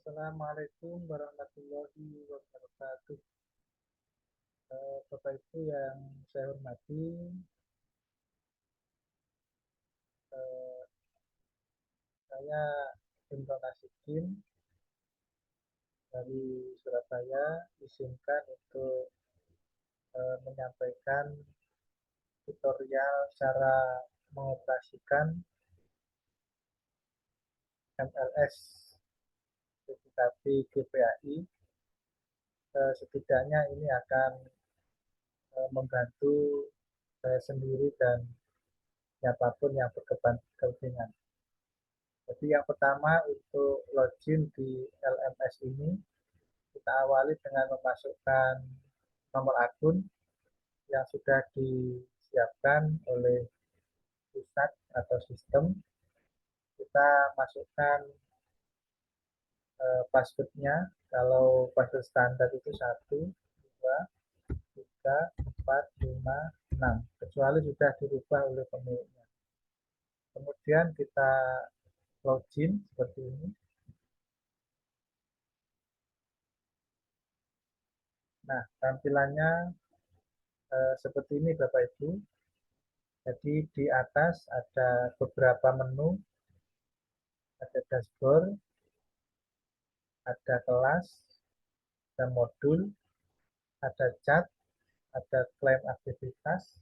Assalamualaikum warahmatullahi wabarakatuh. Bapak Ibu yang saya hormati, eh, saya Indra Nasikin dari Surabaya, izinkan untuk menyampaikan tutorial cara mengoperasikan MLS sertifikasi GPAI. Setidaknya ini akan membantu saya sendiri dan siapapun yang berkepentingan. Jadi yang pertama untuk login di LMS ini, kita awali dengan memasukkan nomor akun yang sudah disiapkan oleh pusat atau sistem. Kita masukkan passwordnya. Kalau password standar itu 1, 2, 3, 4, 5, 6. Kecuali sudah dirubah oleh pemiliknya. Kemudian kita login seperti ini. Nah, tampilannya seperti ini Bapak Ibu. Jadi di atas ada beberapa menu, ada dashboard, ada kelas, ada modul, ada chat, ada klaim aktivitas,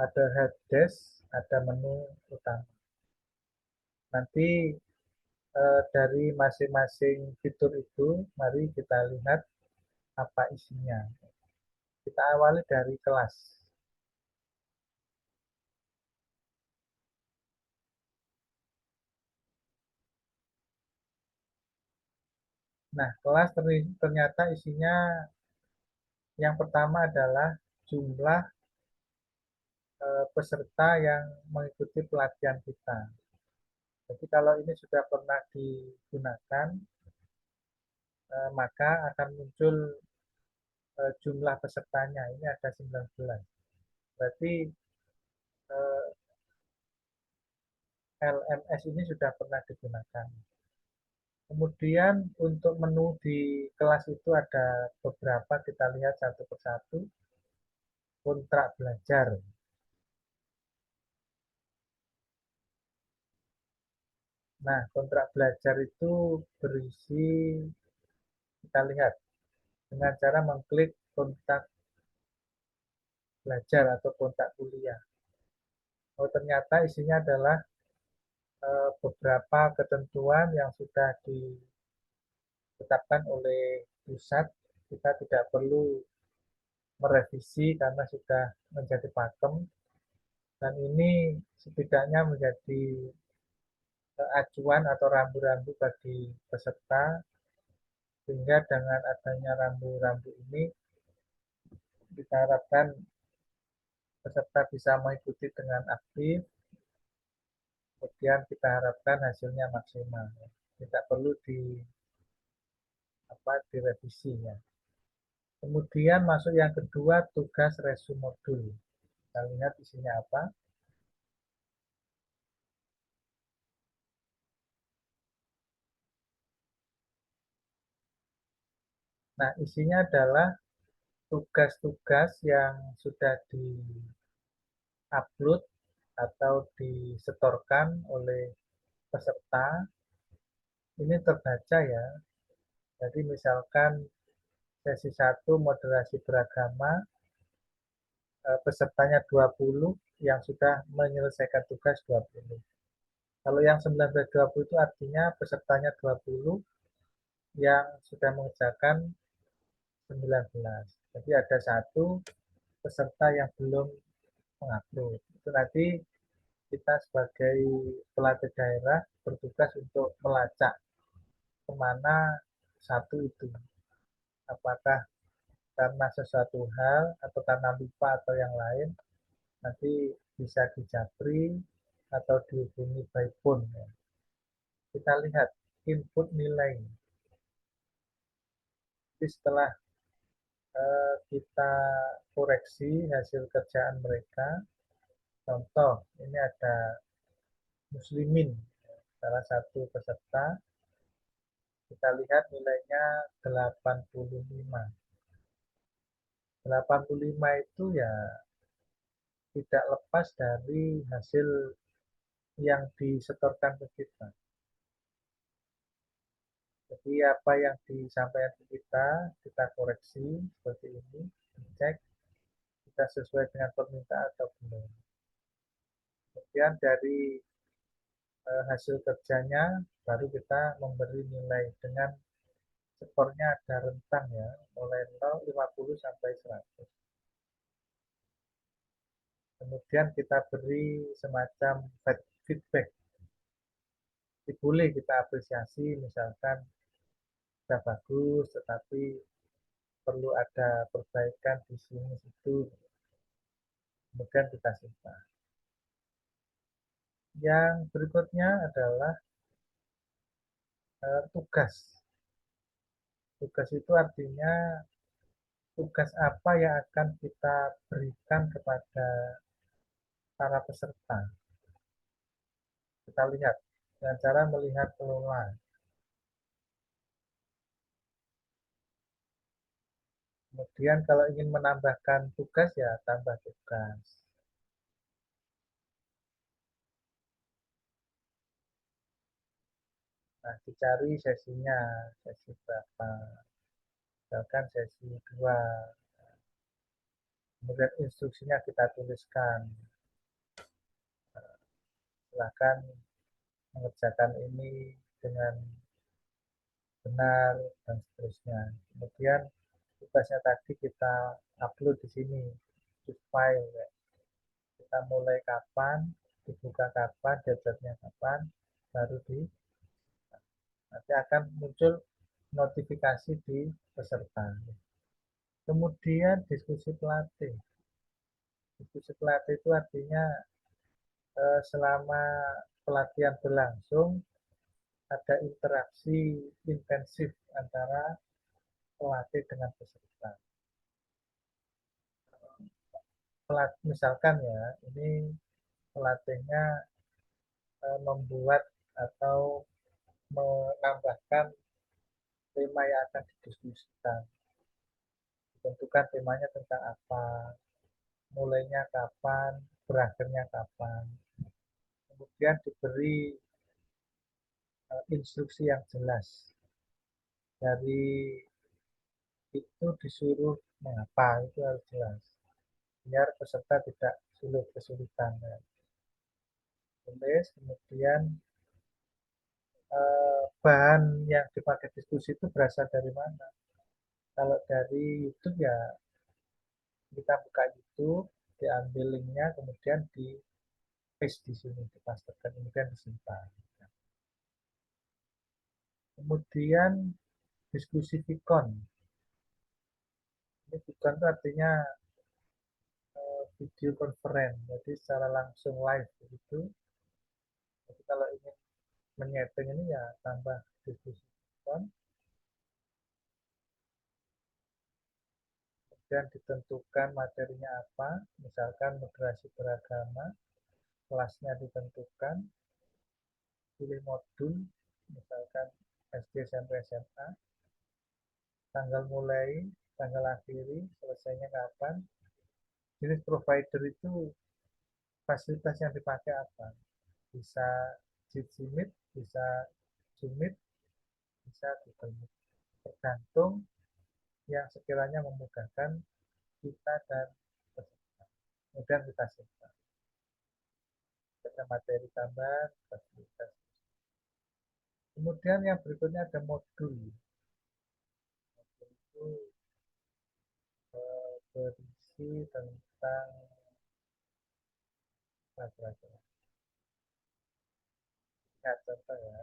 ada helpdesk, ada menu utama. Nanti dari masing-masing fitur itu, mari kita lihat apa isinya. Kita awali dari kelas. Nah, kelas ternyata isinya yang pertama adalah jumlah peserta yang mengikuti pelatihan kita. Jadi kalau ini sudah pernah digunakan, maka akan muncul jumlah pesertanya. Ini ada 19. Berarti LMS ini sudah pernah digunakan. Kemudian untuk menu di kelas itu ada beberapa, kita lihat satu persatu. Kontrak belajar. Nah, kontrak belajar itu berisi, kita lihat, dengan cara mengklik kontak belajar atau kontak kuliah. Oh, ternyata isinya adalah beberapa ketentuan yang sudah ditetapkan oleh pusat. Kita tidak perlu merevisi karena sudah menjadi pakem, dan ini setidaknya menjadi acuan atau rambu-rambu bagi peserta, sehingga dengan adanya rambu-rambu ini kita harapkan peserta bisa mengikuti dengan aktif. Kemudian kita harapkan hasilnya maksimal, tidak perlu direvisi ya. Kemudian masuk yang kedua, tugas resu modul. Kita lihat isinya apa. Nah, isinya adalah tugas-tugas yang sudah di-upload atau disetorkan oleh peserta. Ini terbaca ya. Jadi misalkan sesi 1 moderasi beragama, pesertanya 20, yang sudah menyelesaikan tugas 20. Kalau yang 19-20 itu artinya pesertanya 20, yang sudah mengerjakan 19. Jadi ada satu peserta yang belum mengupload. Itu nanti kita sebagai pelatih daerah bertugas untuk melacak kemana satu itu. Apakah karena sesuatu hal atau karena lupa atau yang lain, nanti bisa dijapri atau dihubungi by phone. Kita lihat input nilai. Jadi setelah kita koreksi hasil kerjaan mereka, contoh ini ada Muslimin, salah satu peserta, Kita lihat nilainya 85. 85 itu ya tidak lepas dari hasil yang disetorkan ke kita. Jadi apa yang disampaikan ke kita koreksi seperti ini, dicek kita sesuai dengan permintaan atau belum. Kemudian dari hasil kerjanya baru kita memberi nilai dengan skornya ada rentang ya, mulai 0, 50 sampai 100. Kemudian kita beri semacam feedback. Boleh kita apresiasi, misalkan sudah bagus, tetapi perlu ada perbaikan di sini situ. Kemudian kita simpan. Yang berikutnya adalah tugas. Tugas itu artinya tugas apa yang akan kita berikan kepada para peserta. Kita lihat dengan cara melihat peluang. Kemudian kalau ingin menambahkan tugas ya tambah tugas. Nah, dicari sesinya, sesi berapa. Misalkan sesi 2. Kemudian instruksinya kita tuliskan. Silakan mengerjakan ini dengan benar dan seterusnya. Kemudian tugasnya tadi kita upload di sini, di file. Ya. Kita mulai kapan, dibuka kapan, deadline-nya kapan, baru nanti akan muncul notifikasi di peserta. Kemudian diskusi pelatih. Diskusi pelatih itu artinya selama pelatihan berlangsung ada interaksi intensif antara pelatih dengan peserta. Misalkan ya, ini pelatihnya membuat atau menambahkan tema yang akan didiskusikan. Ditentukan temanya tentang apa, mulainya kapan, berakhirnya kapan. Kemudian diberi instruksi yang jelas. Dari itu disuruh mengapa, itu harus jelas. Biar peserta tidak sulit kesulitan. Ya. Tulis, kemudian bahan yang dipakai diskusi itu berasal dari mana? Kalau dari YouTube ya kita buka YouTube, diambil linknya, kemudian di paste di sini, dipastekan, kemudian disimpan. Kemudian diskusi Vicon. Ini Vicon itu artinya video conference, jadi secara langsung live begitu. Jadi kalau ingin menyeting ini ya tambah diskusi Vicon. Kemudian ditentukan materinya apa, misalkan moderasi beragama, kelasnya ditentukan, pilih modul, misalkan SD sampai SMA, tanggal mulai, tanggal akhiri, selesainya kapan, jenis provider itu fasilitas yang dipakai apa, bisa Jitsi Meet, bisa Zoom Meet, bisa Google Meet, tergantung yang sekiranya memudahkan kita dan peserta. Kemudian kita simpan. Ada materi tambahan, fasilitas. Kemudian yang berikutnya ada modul. Modul itu berisi tentang apa ya, contoh ya.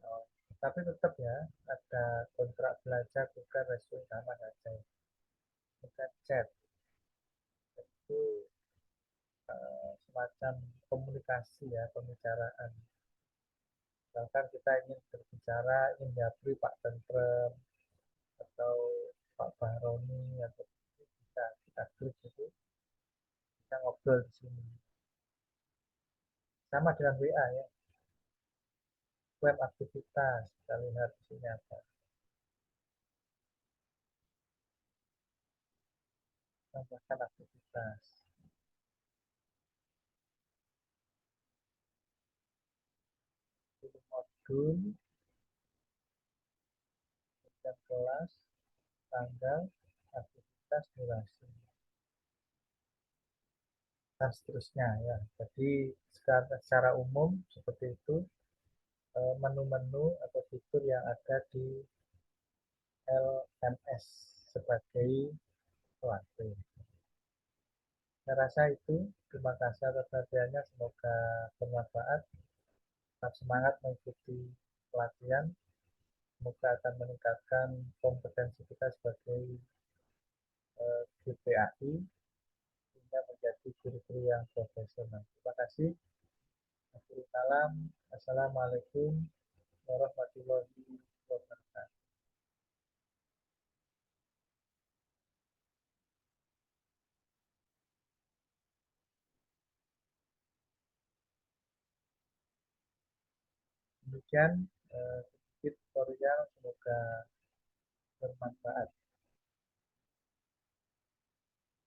Oh, tapi tetap ya ada kontrak belajar bukan resume sama saja. Bukan chat itu semacam komunikasi ya, pembicaraan. Misalkan kita ingin berbicara, ingin japri Pak Tentrem atau Pak Bahroni atau bisa kita klik itu, kita ngobrol di sini. Sama dengan WA ya, web aktivitas, kita lihat isinya apa. Tambahkan aktivitas. Pilih modul, dan kelas, tanggal, aktivitas, durasi, dan seterusnya ya. Jadi secara umum seperti itu menu-menu atau fitur yang ada di LMS sebagai pelaku. Saya rasa itu. Terima kasih atas perhatiannya. Semoga bermanfaat. Tetap semangat mengikuti pelatihan. Semoga akan meningkatkan kompetensi kita sebagai GPAI hingga menjadi guru-guru yang profesional. Terima kasih. Assalamualaikum warahmatullahi wabarakatuh. Demikian sedikit tutorial, semoga bermanfaat.